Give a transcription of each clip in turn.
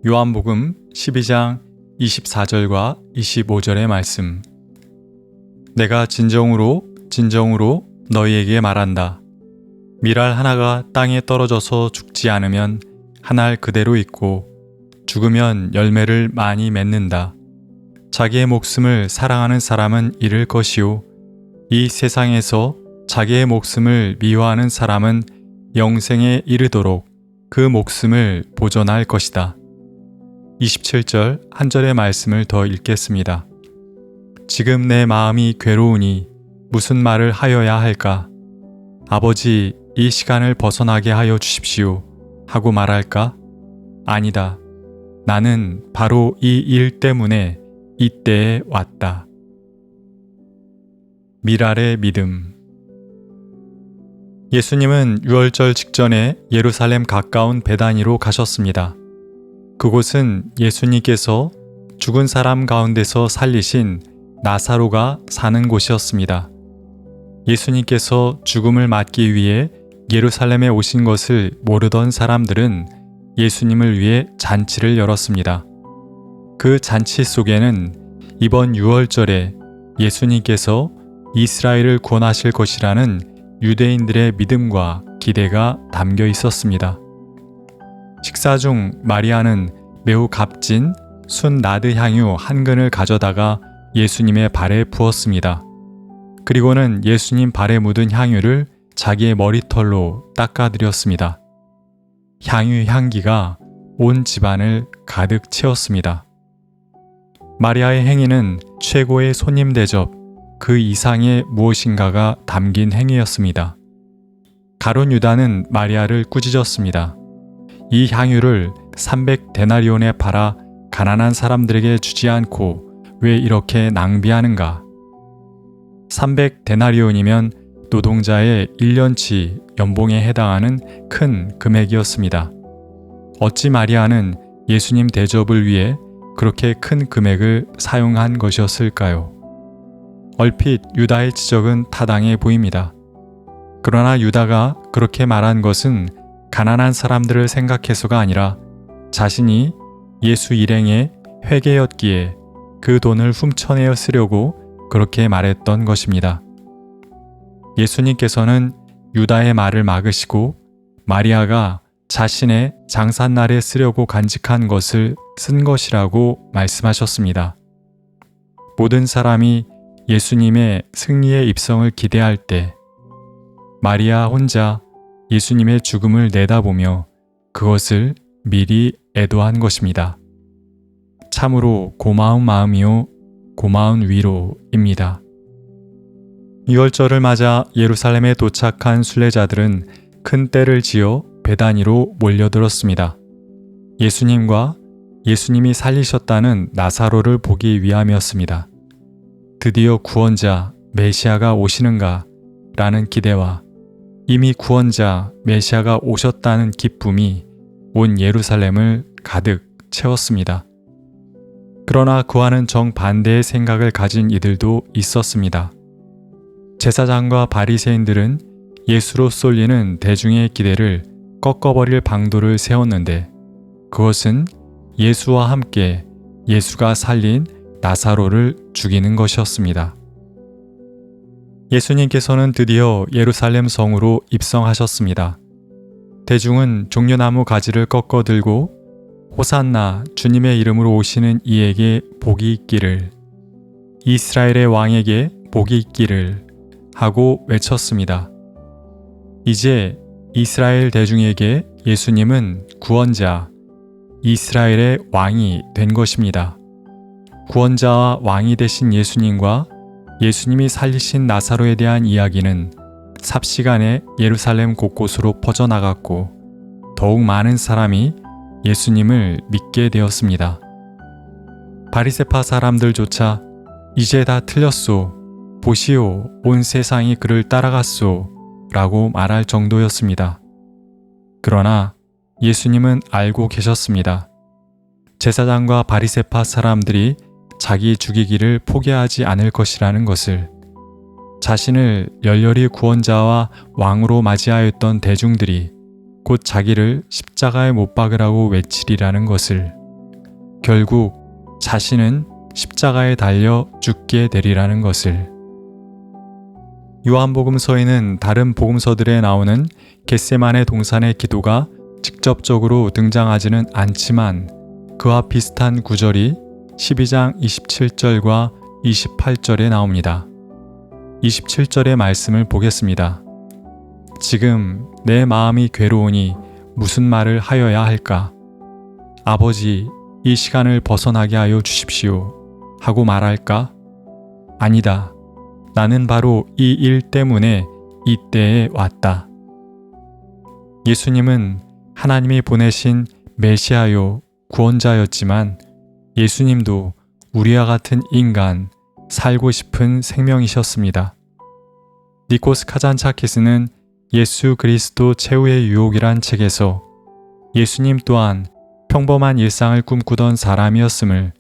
요한복음 12장 24절과 25절의 말씀. 내가 진정으로 너희에게 말한다. 밀알 하나가 땅에 떨어져서 죽지 않으면 한 알 그대로 있고 죽으면 열매를 많이 맺는다. 자기의 목숨을 사랑하는 사람은 잃을 것이요 이 세상에서 자기의 목숨을 미워하는 사람은 영생에 이르도록 그 목숨을 보존할 것이다. 27절 한 절의 말씀을 더 읽겠습니다. 지금 내 마음이 괴로우니 무슨 말을 하여야 할까? 아버지, 이 시간을 벗어나게 하여 주십시오. 하고 말할까? 아니다. 나는 바로 이 일 때문에 이때에 왔다. 밀알의 믿음. 예수님은 유월절 직전에 예루살렘 가까운 베다니로 가셨습니다. 그곳은 예수님께서 죽은 사람 가운데서 살리신 나사로가 사는 곳이었습니다. 예수님께서 죽음을 맞기 위해 예루살렘에 오신 것을 모르던 사람들은 예수님을 위해 잔치를 열었습니다. 그 잔치 속에는 이번 유월절에 예수님께서 이스라엘을 구원하실 것이라는 유대인들의 믿음과 기대가 담겨 있었습니다. 식사 중 마리아는 매우 값진 순 나드 향유 한 근을 가져다가 예수님의 발에 부었습니다. 그리고는 예수님 발에 묻은 향유를 자기의 머리털로 닦아드렸습니다. 향유 향기가 온 집안을 가득 채웠습니다. 마리아의 행위는 최고의 손님 대접, 그 이상의 무엇인가가 담긴 행위였습니다. 가룟 유다는 마리아를 꾸짖었습니다. 이 향유를 300데나리온에 팔아 가난한 사람들에게 주지 않고 왜 이렇게 낭비하는가? 300데나리온이면 노동자의 1년치 연봉에 해당하는 큰 금액이었습니다. 어찌 마리아는 예수님 대접을 위해 그렇게 큰 금액을 사용한 것이었을까요? 얼핏 유다의 지적은 타당해 보입니다. 그러나 유다가 그렇게 말한 것은 가난한 사람들을 생각해서가 아니라 자신이 예수 일행의 회계였기에 그 돈을 훔쳐내어 쓰려고 그렇게 말했던 것입니다. 예수님께서는 유다의 말을 막으시고 마리아가 자신의 장삿날에 쓰려고 간직한 것을 쓴 것이라고 말씀하셨습니다. 모든 사람이 예수님의 승리의 입성을 기대할 때 마리아 혼자 예수님의 죽음을 내다보며 그것을 미리 애도한 것입니다. 참으로 고마운 마음이요 고마운 위로입니다. 유월절을 맞아 예루살렘에 도착한 순례자들은 큰 떼를 지어 베다니로 몰려들었습니다. 예수님과 예수님이 살리셨다는 나사로를 보기 위함이었습니다. 드디어 구원자 메시아가 오시는가 라는 기대와 이미 구원자 메시아가 오셨다는 기쁨이 온 예루살렘을 가득 채웠습니다. 그러나 그와는 정반대의 생각을 가진 이들도 있었습니다. 제사장과 바리새인들은 예수로 쏠리는 대중의 기대를 꺾어버릴 방도를 세웠는데 그것은 예수와 함께 예수가 살린 나사로를 죽이는 것이었습니다. 예수님께서는 드디어 예루살렘 성으로 입성하셨습니다. 대중은 종려나무 가지를 꺾어 들고 호산나 주님의 이름으로 오시는 이에게 복이 있기를, 이스라엘의 왕에게 복이 있기를 하고 외쳤습니다. 이제 이스라엘 대중에게 예수님은 구원자, 이스라엘의 왕이 된 것입니다. 구원자와 왕이 되신 예수님과 예수님이 살리신 나사로에 대한 이야기는 삽시간에 예루살렘 곳곳으로 퍼져나갔고 더욱 많은 사람이 예수님을 믿게 되었습니다. 바리새파 사람들조차 이제 다 틀렸소, 보시오, 온 세상이 그를 따라갔소 라고 말할 정도였습니다. 그러나 예수님은 알고 계셨습니다. 제사장과 바리새파 사람들이 자기 죽이기를 포기하지 않을 것이라는 것을, 자신을 열렬히 구원자와 왕으로 맞이하였던 대중들이 곧 자기를 십자가에 못 박으라고 외치리라는 것을, 결국 자신은 십자가에 달려 죽게 되리라는 것을. 요한복음서에는 다른 복음서들에 나오는 겟세마네 동산의 기도가 직접적으로 등장하지는 않지만 그와 비슷한 구절이 12장 27절과 28절에 나옵니다. 27절의 말씀을 보겠습니다. 지금 내 마음이 괴로우니 무슨 말을 하여야 할까? 아버지, 이 시간을 벗어나게 하여 주십시오. 하고 말할까? 아니다. 나는 바로 이 일 때문에 이때에 왔다. 예수님은 하나님이 보내신 메시아요, 구원자였지만 예수님도 우리와 같은 인간, 살고 싶은 생명이셨습니다. 니코스 카잔차키스는 예수 그리스도 최후의 유혹이란 책에서 예수님 또한 평범한 일상을 꿈꾸던 사람이었음을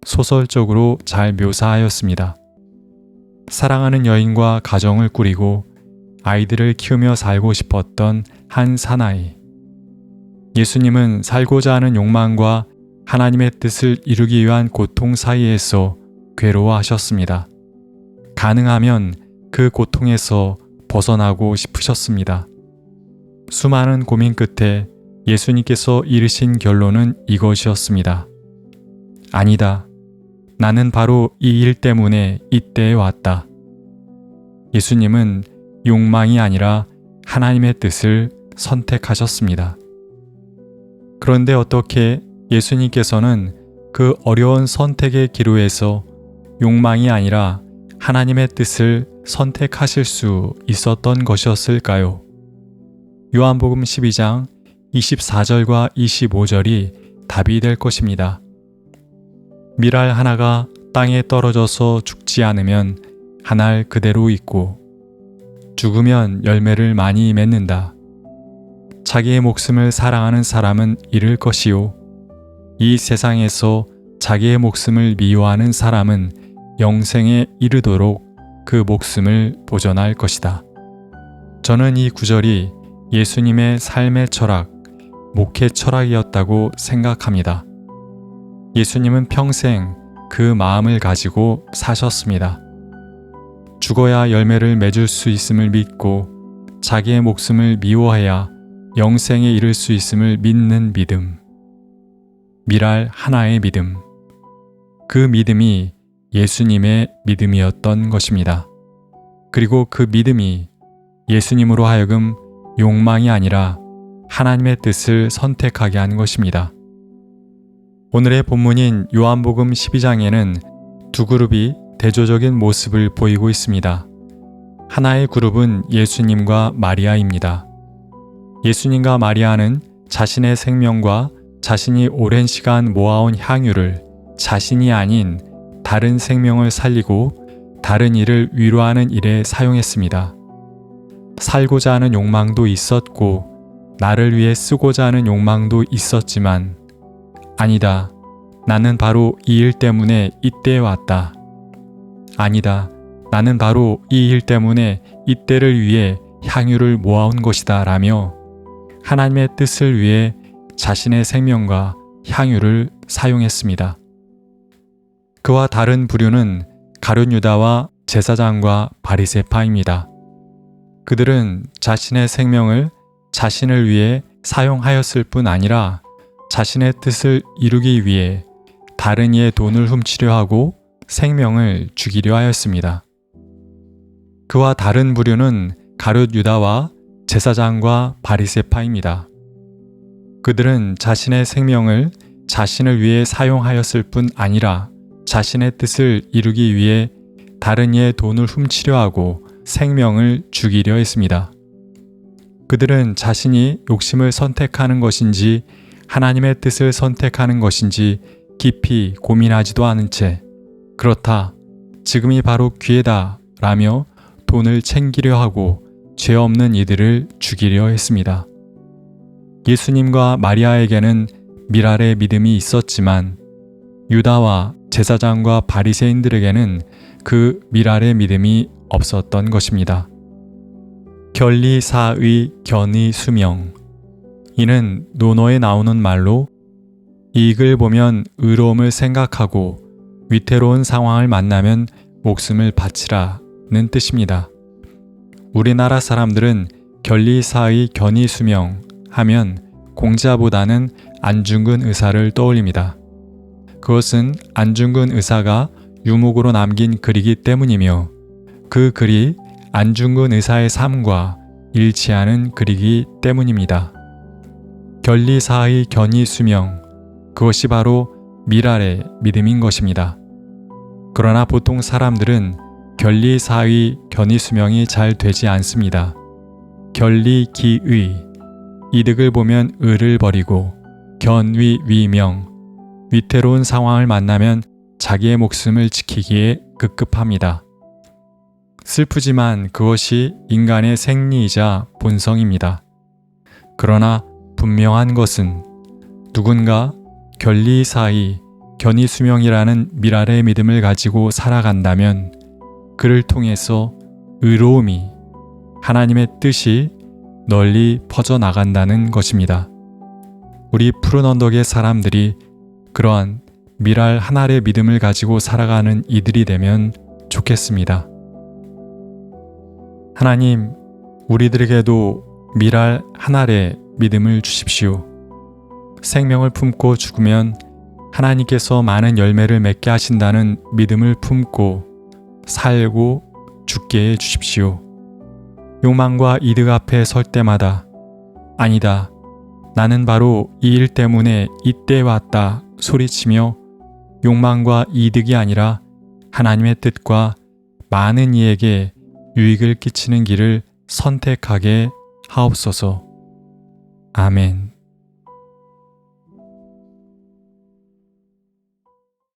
소설적으로 잘 묘사하였습니다. 사랑하는 여인과 가정을 꾸리고 아이들을 키우며 살고 싶었던 한 사나이. 예수님은 살고자 하는 욕망과 하나님의 뜻을 이루기 위한 고통 사이에서 괴로워하셨습니다. 가능하면 그 고통에서 벗어나고 싶으셨습니다. 수많은 고민 끝에 예수님께서 이르신 결론은 이것이었습니다. 아니다. 나는 바로 이 일 때문에 이때에 왔다. 예수님은 욕망이 아니라 하나님의 뜻을 선택하셨습니다. 그런데 어떻게 예수님께서는 그 어려운 선택의 기로에서 욕망이 아니라 하나님의 뜻을 선택하실 수 있었던 것이었을까요? 요한복음 12장 24절과 25절이 답이 될 것입니다. 밀알 하나가 땅에 떨어져서 죽지 않으면 한 알 그대로 있고 죽으면 열매를 많이 맺는다. 자기의 목숨을 사랑하는 사람은 잃을 것이요. 이 세상에서 자기의 목숨을 미워하는 사람은 영생에 이르도록 그 목숨을 보존할 것이다. 저는 이 구절이 예수님의 삶의 철학, 목회 철학이었다고 생각합니다. 예수님은 평생 그 마음을 가지고 사셨습니다. 죽어야 열매를 맺을 수 있음을 믿고 자기의 목숨을 미워해야 영생에 이를 수 있음을 믿는 믿음. 밀알 하나의 믿음. 그 믿음이 예수님의 믿음이었던 것입니다. 그리고 그 믿음이 예수님으로 하여금 욕망이 아니라 하나님의 뜻을 선택하게 한 것입니다. 오늘의 본문인 요한복음 12장에는 두 그룹이 대조적인 모습을 보이고 있습니다. 하나의 그룹은 예수님과 마리아입니다. 예수님과 마리아는 자신의 생명과 자신이 오랜 시간 모아온 향유를 자신이 아닌 다른 생명을 살리고 다른 이를 위로하는 일에 사용했습니다. 살고자 하는 욕망도 있었고 나를 위해 쓰고자 하는 욕망도 있었지만 아니다. 나는 바로 이 일 때문에 이때에 왔다. 아니다. 나는 바로 이 일 때문에 이때를 위해 향유를 모아온 것이다 라며 하나님의 뜻을 위해 자신의 생명과 향유를 사용했습니다. 그와 다른 부류는 가룟 유다와 제사장과 바리새파입니다. 그들은 자신의 생명을 자신을 위해 사용하였을 뿐 아니라 자신의 뜻을 이루기 위해 다른 이의 돈을 훔치려 하고 생명을 죽이려 하였습니다. 그와 다른 부류는 가룟 유다와 제사장과 바리새파입니다. 그들은 자신의 생명을 자신을 위해 사용하였을 뿐 아니라 자신의 뜻을 이루기 위해 다른 이의 돈을 훔치려 하고 생명을 죽이려 했습니다. 그들은 자신이 욕심을 선택하는 것인지 하나님의 뜻을 선택하는 것인지 깊이 고민하지도 않은 채 그렇다, 지금이 바로 기회다 라며 돈을 챙기려 하고 죄 없는 이들을 죽이려 했습니다. 예수님과 마리아에게는 밀알의 믿음이 있었지만 유다와 제사장과 바리새인들에게는 그 밀알의 믿음이 없었던 것입니다. 견리사의 견의 수명. 이는 논어에 나오는 말로 이익을 보면 의로움을 생각하고 위태로운 상황을 만나면 목숨을 바치라는 뜻입니다. 우리나라 사람들은 견리사의 견이수명 하면 공자보다는 안중근 의사를 떠올립니다. 그것은 안중근 의사가 유목으로 남긴 글이기 때문이며 그 글이 안중근 의사의 삶과 일치하는 글이기 때문입니다. 견리사의 견이수명, 그것이 바로 미랄의 믿음인 것입니다. 그러나 보통 사람들은 견리사의 견이수명이 잘 되지 않습니다. 견리기의, 이득을 보면 의를 버리고 견위위명, 위태로운 상황을 만나면 자기의 목숨을 지키기에 급급합니다. 슬프지만 그것이 인간의 생리이자 본성입니다. 그러나 분명한 것은 누군가 견리사의 견이수명이라는 미랄의 믿음을 가지고 살아간다면 그를 통해서 의로움이, 하나님의 뜻이 널리 퍼져나간다는 것입니다. 우리 푸른 언덕의 사람들이 그러한 미랄 한 알의 믿음을 가지고 살아가는 이들이 되면 좋겠습니다. 하나님, 우리들에게도 미랄 한 알의 믿음을 주십시오. 생명을 품고 죽으면 하나님께서 많은 열매를 맺게 하신다는 믿음을 품고 살고 죽게 해 주십시오. 욕망과 이득 앞에 설 때마다 아니다, 나는 바로 이 일 때문에 이때에 왔다 소리치며 욕망과 이득이 아니라 하나님의 뜻과 많은 이에게 유익을 끼치는 길을 선택하게 하옵소서. 아멘.